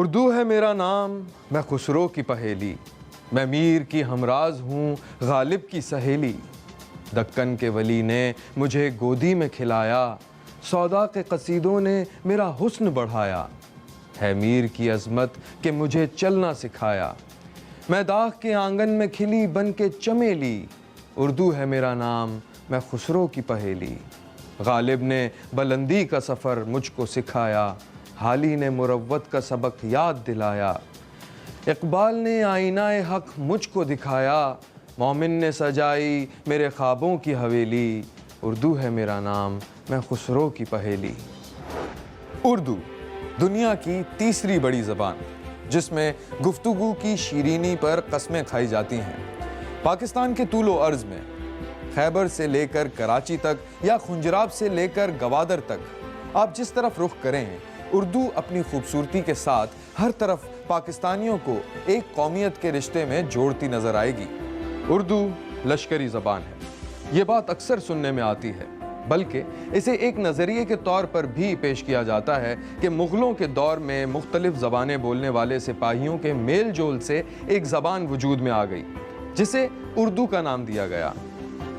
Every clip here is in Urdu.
اردو ہے میرا نام، میں خسرو کی پہیلی، میں میر کی ہمراز ہوں، غالب کی سہیلی۔ دکن کے ولی نے مجھے گودی میں کھلایا، سودا کے قصیدوں نے میرا حسن بڑھایا۔ ہے میر کی عظمت کہ مجھے چلنا سکھایا، میں داغ کے آنگن میں کھلی بن کے چمیلی۔ اردو ہے میرا نام، میں خسرو کی پہیلی۔ غالب نے بلندی کا سفر مجھ کو سکھایا، حالی نے مروت کا سبق یاد دلایا۔ اقبال نے آئینہ حق مجھ کو دکھایا، مومن نے سجائی میرے خوابوں کی حویلی۔ اردو ہے میرا نام، میں خسرو کی پہیلی۔ اردو دنیا کی تیسری بڑی زبان، جس میں گفتگو کی شیرینی پر قسمیں کھائی جاتی ہیں۔ پاکستان کے طول و عرض میں خیبر سے لے کر کراچی تک یا خنجراب سے لے کر گوادر تک آپ جس طرف رخ کریں، اردو اپنی خوبصورتی کے ساتھ ہر طرف پاکستانیوں کو ایک قومیت کے رشتے میں جوڑتی نظر آئے گی۔ اردو لشکری زبان ہے، یہ بات اکثر سننے میں آتی ہے، بلکہ اسے ایک نظریے کے طور پر بھی پیش کیا جاتا ہے کہ مغلوں کے دور میں مختلف زبانیں بولنے والے سپاہیوں کے میل جول سے ایک زبان وجود میں آ گئی، جسے اردو کا نام دیا گیا،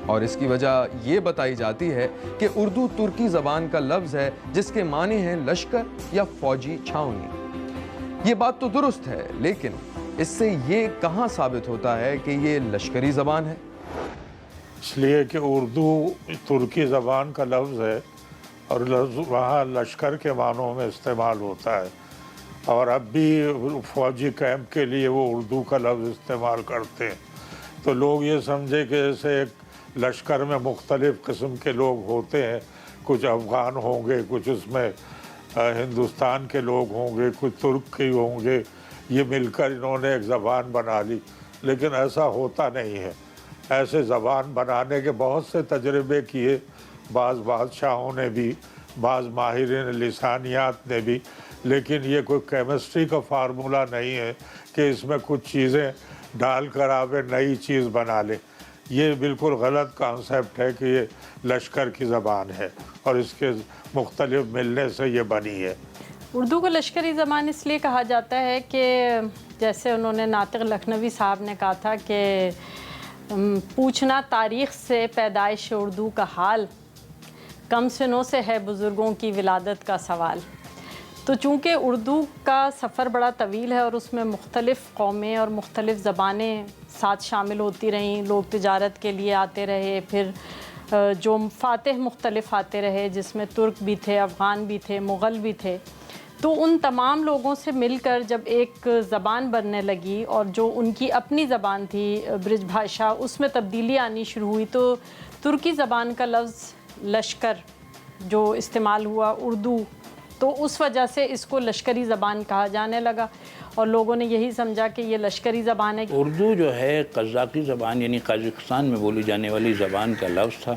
اور اس کی وجہ یہ بتائی جاتی ہے کہ اردو ترکی زبان کا لفظ ہے جس کے معنی ہیں لشکر یا فوجی چھاؤنی۔ یہ بات تو درست ہے، لیکن اس سے یہ کہاں ثابت ہوتا ہے کہ یہ لشکری زبان ہے؟ اس لیے کہ اردو ترکی زبان کا لفظ ہے اور وہاں لشکر کے معنوں میں استعمال ہوتا ہے، اور اب بھی فوجی کیمپ کے لیے وہ اردو کا لفظ استعمال کرتے ہیں۔ تو لوگ یہ سمجھے کہ جیسے ایک لشکر میں مختلف قسم کے لوگ ہوتے ہیں، کچھ افغان ہوں گے، کچھ اس میں ہندوستان کے لوگ ہوں گے، کچھ ترک کے ہوں گے، یہ مل کر انہوں نے ایک زبان بنا لی، لیکن ایسا ہوتا نہیں ہے۔ ایسے زبان بنانے کے بہت سے تجربے کیے، بعض بادشاہوں نے بھی، بعض ماہرین لسانیات نے بھی، لیکن یہ کوئی کیمسٹری کا فارمولہ نہیں ہے کہ اس میں کچھ چیزیں ڈال کر آپ نئی چیز بنا لیں۔ یہ بالکل غلط کانسیپٹ ہے کہ یہ لشکر کی زبان ہے اور اس کے مختلف ملنے سے یہ بنی ہے۔ اردو کو لشکری زبان اس لیے کہا جاتا ہے کہ جیسے انہوں نے ناطق لکھنوی صاحب نے کہا تھا کہ پوچھنا تاریخ سے پیدائش اردو کا حال، کم سنوں سے ہے بزرگوں کی ولادت کا سوال۔ تو چونکہ اردو کا سفر بڑا طویل ہے اور اس میں مختلف قومیں اور مختلف زبانیں ساتھ شامل ہوتی رہیں، لوگ تجارت کے لیے آتے رہے، پھر جو فاتح مختلف آتے رہے جس میں ترک بھی تھے، افغان بھی تھے، مغل بھی تھے، تو ان تمام لوگوں سے مل کر جب ایک زبان بننے لگی اور جو ان کی اپنی زبان تھی برج بھاشا، اس میں تبدیلی آنی شروع ہوئی، تو ترکی زبان کا لفظ لشکر جو استعمال ہوا اردو، تو اس وجہ سے اس کو لشکری زبان کہا جانے لگا اور لوگوں نے یہی سمجھا کہ یہ لشکری زبان ہے۔ اردو جو ہے قزاقی زبان یعنی قازقستان میں بولی جانے والی زبان کا لفظ تھا،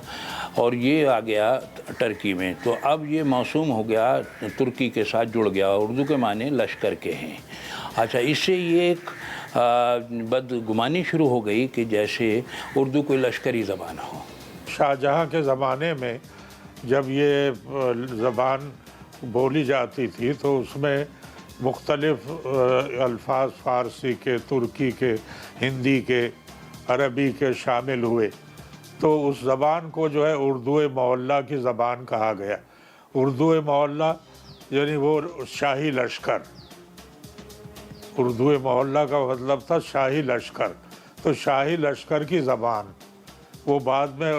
اور یہ آ گیا ترکی میں، تو اب یہ موسوم ہو گیا، ترکی کے ساتھ جڑ گیا۔ اردو کے معنی لشکر کے ہیں۔ اچھا، اس سے یہ ایک بدگمانی شروع ہو گئی کہ جیسے اردو کوئی لشکری زبان ہو۔ شاہ جہاں کے زمانے میں جب یہ زبان بولی جاتی تھی تو اس میں مختلف الفاظ فارسی کے، ترکی کے، ہندی کے، عربی کے شامل ہوئے، تو اس زبان کو جو ہے اردو معلیٰ کی زبان کہا گیا۔ اردو معلیٰ یعنی وہ شاہی لشکر، اردو معلیٰ کا مطلب تھا شاہی لشکر، تو شاہی لشکر کی زبان، وہ بعد میں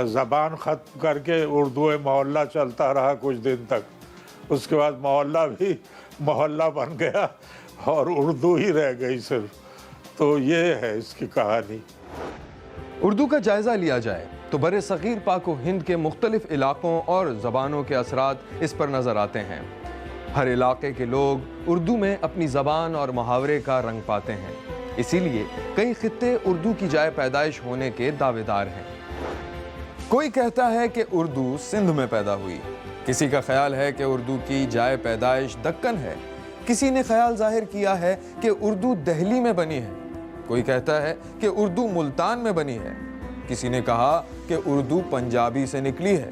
زبان ختم کر کے اردو معلیٰ چلتا رہا کچھ دن تک، اس کے بعد معلیٰ بھی محلہ بن گیا اور اردو ہی رہ گئی صرف۔ تو یہ ہے اس کی کہانی۔ اردو کا جائزہ لیا جائے تو بر صغیر پاک و ہند کے مختلف علاقوں اور زبانوں کے اثرات اس پر نظر آتے ہیں۔ ہر علاقے کے لوگ اردو میں اپنی زبان اور محاورے کا رنگ پاتے ہیں، اسی لیے کئی خطے اردو کی جائے پیدائش ہونے کے دعوے دار ہیں۔ کوئی کہتا ہے کہ اردو سندھ میں پیدا ہوئی، کسی کا خیال ہے کہ اردو کی جائے پیدائش دکن ہے، کسی نے خیال ظاہر کیا ہے کہ اردو دہلی میں بنی ہے، کوئی کہتا ہے کہ اردو ملتان میں بنی ہے، کسی نے کہا کہ اردو پنجابی سے نکلی ہے،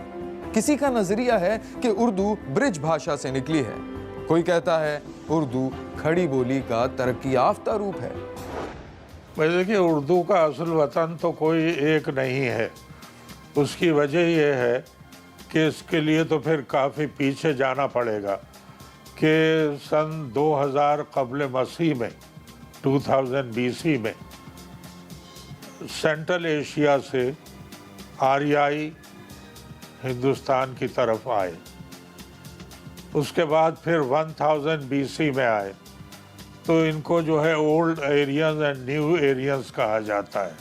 کسی کا نظریہ ہے کہ اردو برج بھاشا سے نکلی ہے، کوئی کہتا ہے اردو کھڑی بولی کا ترقی یافتہ روپ ہے۔ دیکھیے اردو کا اصل وطن تو کوئی ایک نہیں ہے، اس کی وجہ یہ ہے کہ اس کے لیے تو پھر کافی پیچھے جانا پڑے گا کہ سن 2000 قبل مسیح میں 2000 BC میں سینٹرل ایشیا سے آریائی ہندوستان کی طرف آئے، اس کے بعد پھر 1000 BC میں آئے، تو ان کو جو ہے old Aryans and new Aryans کہا جاتا ہے،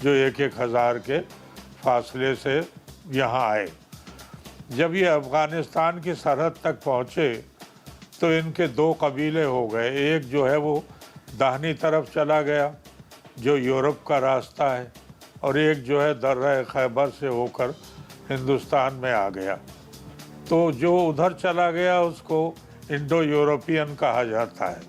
جو 1000 کے فاصلے سے یہاں آئے۔ جب یہ افغانستان کی سرحد تک پہنچے تو ان کے 2 قبیلے ہو گئے، ایک جو ہے وہ داہنی طرف چلا گیا جو یورپ کا راستہ ہے، اور ایک جو ہے درہ خیبر سے ہو کر ہندوستان میں آ گیا۔ تو جو ادھر چلا گیا اس کو انڈو یورپین کہا جاتا ہے،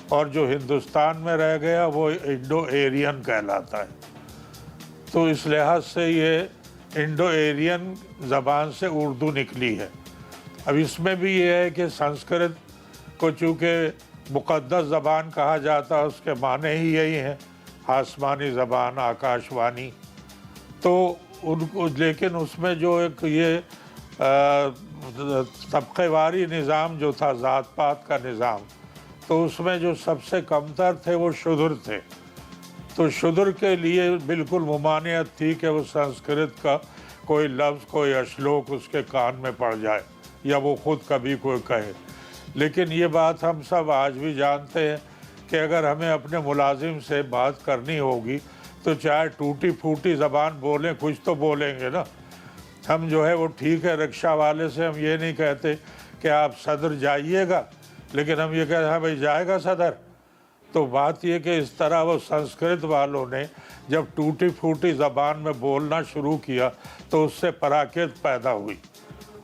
اور جو ہندوستان میں رہ گیا وہ انڈو ایرین کہلاتا ہے۔ تو اس لحاظ سے یہ انڈو ایرین زبان سے اردو نکلی ہے۔ اب اس میں بھی یہ ہے کہ سنسکرت کو چونکہ مقدس زبان کہا جاتا ہے، اس کے معنی ہی یہی ہیں، آسمانی زبان، آکاش وانی۔ تو ان کو لیکن اس میں جو ایک یہ طبقے واری نظام جو تھا، ذات پات کا نظام، تو اس میں جو سب سے کمتر تھے وہ شودر تھے۔ تو شودر کے لیے بالکل ممانعت تھی کہ وہ سنسکرت کا کوئی لفظ، کوئی اشلوک اس کے کان میں پڑ جائے یا وہ خود کبھی کوئی کہے۔ لیکن یہ بات ہم سب آج بھی جانتے ہیں کہ اگر ہمیں اپنے ملازم سے بات کرنی ہوگی تو چاہے ٹوٹی پھوٹی زبان بولیں، کچھ تو بولیں گے نا۔ ہم جو ہے وہ ٹھیک ہے، رکشہ والے سے ہم یہ نہیں کہتے کہ آپ صدر جائیے گا، لیکن ہم یہ کہتے ہیں بھائی جائے گا صدر۔ تو بات یہ کہ اس طرح وہ سنسکرت والوں نے جب ٹوٹی پھوٹی زبان میں بولنا شروع کیا تو اس سے پراکرت پیدا ہوئی،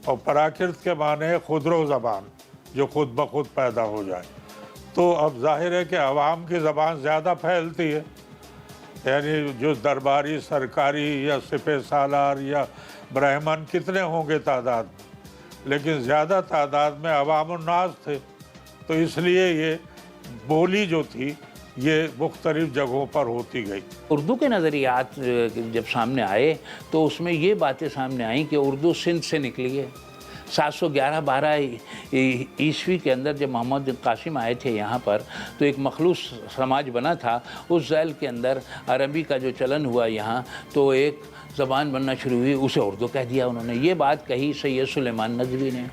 اور پراکرت کے معنی ہے خودرو زبان، جو خود بخود پیدا ہو جائے۔ تو اب ظاہر ہے کہ عوام کی زبان زیادہ پھیلتی ہے، یعنی جو درباری، سرکاری یا سپہ سالار یا برہمن کتنے ہوں گے تعداد میں، لیکن زیادہ تعداد میں عوام الناس تھے، تو اس لیے یہ بولی جو تھی یہ مختلف جگہوں پر ہوتی گئی۔ اردو کے نظریات جب سامنے آئے تو اس میں یہ باتیں سامنے آئیں کہ اردو سندھ سے نکلی ہے۔ 711-12 عیسوی کے اندر جب محمد قاسم آئے تھے یہاں پر تو ایک مخلوط سماج بنا تھا، اس ذیل کے اندر عربی کا جو چلن ہوا یہاں تو ایک زبان بننا شروع ہوئی، اسے اردو کہہ دیا انہوں نے۔ یہ بات کہی سید سلیمان ندوی نے۔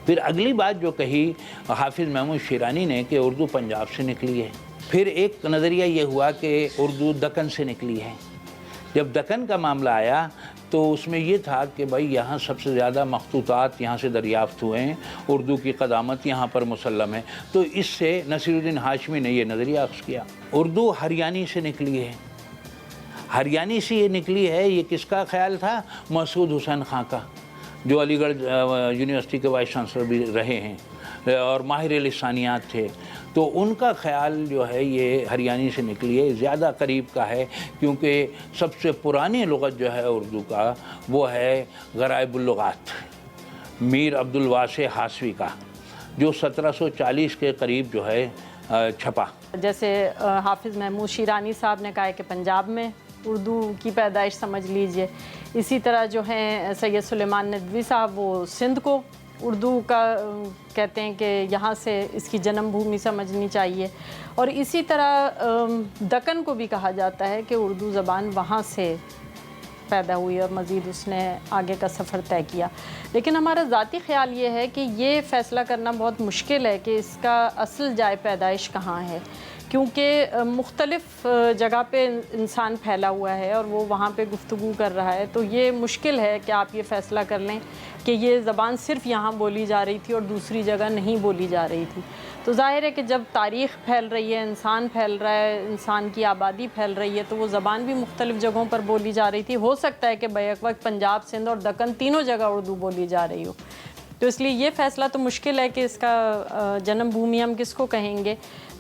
پھر اگلی بات جو کہی حافظ محمود شیرانی نے کہ اردو پنجاب سے نکلی ہے۔ پھر ایک نظریہ یہ ہوا کہ اردو دکن سے نکلی ہے۔ جب دکن کا معاملہ آیا تو اس میں یہ تھا کہ بھائی یہاں سب سے زیادہ مخطوطات یہاں سے دریافت ہوئے ہیں، اردو کی قدامت یہاں پر مسلم ہے، تو اس سے نصیر الدین ہاشمی نے یہ نظریہ اخذ کیا۔ اردو ہریانی سے نکلی ہے۔ ہریانی سے یہ نکلی ہے، یہ کس کا خیال تھا؟ مسعود حسین خان کا، جو علی گڑھ یونیورسٹی کے وائس چانسلر بھی رہے ہیں اور ماہر لسانیات تھے۔ تو ان کا خیال جو ہے یہ ہریانی سے نکلی ہے، زیادہ قریب کا ہے، کیونکہ سب سے پرانی لغت جو ہے اردو کا وہ ہے غرائب اللغات، میر عبد الواسع حاسوی کا، جو 1740 کے قریب جو ہے چھپا۔ جیسے حافظ محمود شیرانی صاحب نے کہا ہے کہ پنجاب میں اردو کی پیدائش سمجھ لیجئے، اسی طرح جو ہیں سید سلیمان ندوی صاحب وہ سندھ کو اردو کا کہتے ہیں کہ یہاں سے اس کی جنم بھومی سمجھنی چاہیے، اور اسی طرح دکن کو بھی کہا جاتا ہے کہ اردو زبان وہاں سے پیدا ہوئی اور مزید اس نے آگے کا سفر طے کیا۔ لیکن ہمارا ذاتی خیال یہ ہے کہ یہ فیصلہ کرنا بہت مشکل ہے کہ اس کا اصل جائے پیدائش کہاں ہے، کیونکہ مختلف جگہ پہ انسان پھیلا ہوا ہے اور وہ وہاں پہ گفتگو کر رہا ہے، تو یہ مشکل ہے کہ آپ یہ فیصلہ کر لیں کہ یہ زبان صرف یہاں بولی جا رہی تھی اور دوسری جگہ نہیں بولی جا رہی تھی۔ تو ظاہر ہے کہ جب تاریخ پھیل رہی ہے، انسان پھیل رہا ہے، انسان کی آبادی پھیل رہی ہے، تو وہ زبان بھی مختلف جگہوں پر بولی جا رہی تھی۔ ہو سکتا ہے کہ بیک وقت پنجاب، سندھ اور دکن تینوں جگہ اردو بولی جا رہی ہو، تو اس لیے یہ فیصلہ تو مشکل ہے کہ اس کا جنم بھومی ہم کس کو کہیں گے۔